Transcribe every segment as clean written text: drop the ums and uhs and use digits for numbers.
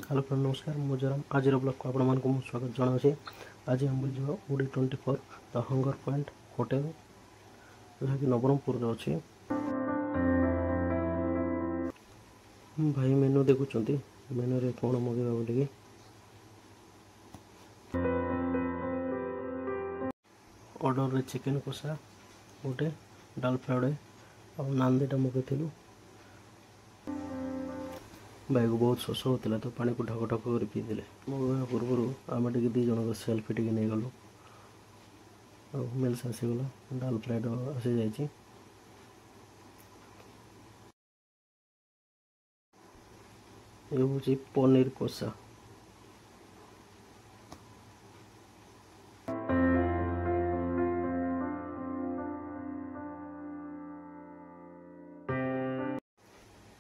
Hello friend नमस्कार मुझराम आज blog को आपण मानक स्वागत जनाऊे। आज आम बुझा उडी 24 द हंगर पॉइंट होटेल जहाँकि नवरंगपुर अच्छी भाई मेनू देखुं मेनू रे कौन मगेबा बोलिकी ऑर्डर रे चिकेन कषा गोटे डाल फ्राए और नान दुटा मगेलु। भाई को बहुत शोष होता तो पानी को ढक ढक कर पीदे मगवा पूर्व आम टे दी जन सेल्फी टे नहीं गलु मिल्स आसीगला डाल फ्राइड आसी जाइए। ये हूँ पनीर कषा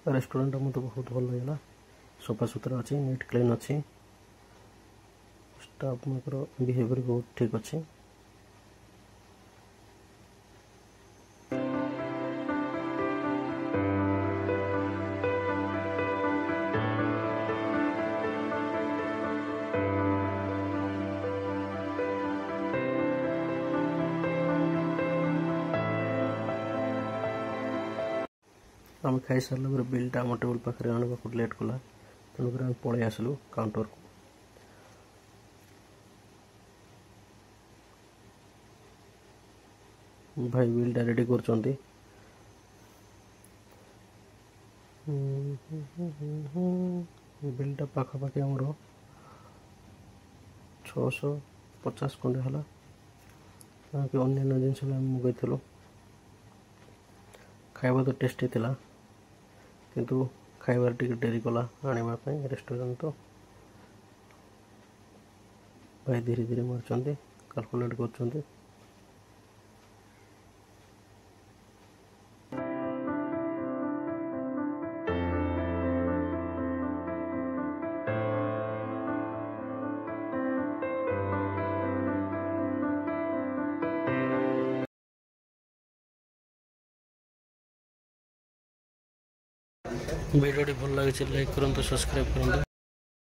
रेस्टोरेंट मत बहुत भल लगा सफा सुतरा अच्छी नीट क्लीन अच्छी स्टाफ बिहेवियर बहुत ठीक अच्छी। आम खाई सारा बिलटा आम टेबल पाखे आने को लेट कला तेणुक आम पलि आसलु काउंटर को। भाई बिलटा रेडी कर बिलटा पाखापाखि आमर 650 खंडे है कि अन्य जिनस भी आम मगैलु खाଇବା तो टेस्टी थिला किंतु खाइबार टिके डेरी कला आनिबा पई रेस्टोरेंट तो भाई धीरे धीरे मारचंदी कैलकुलेट करचंदी। वीडियो भल लगे लाइक करूँ सब्सक्राइब करूँ।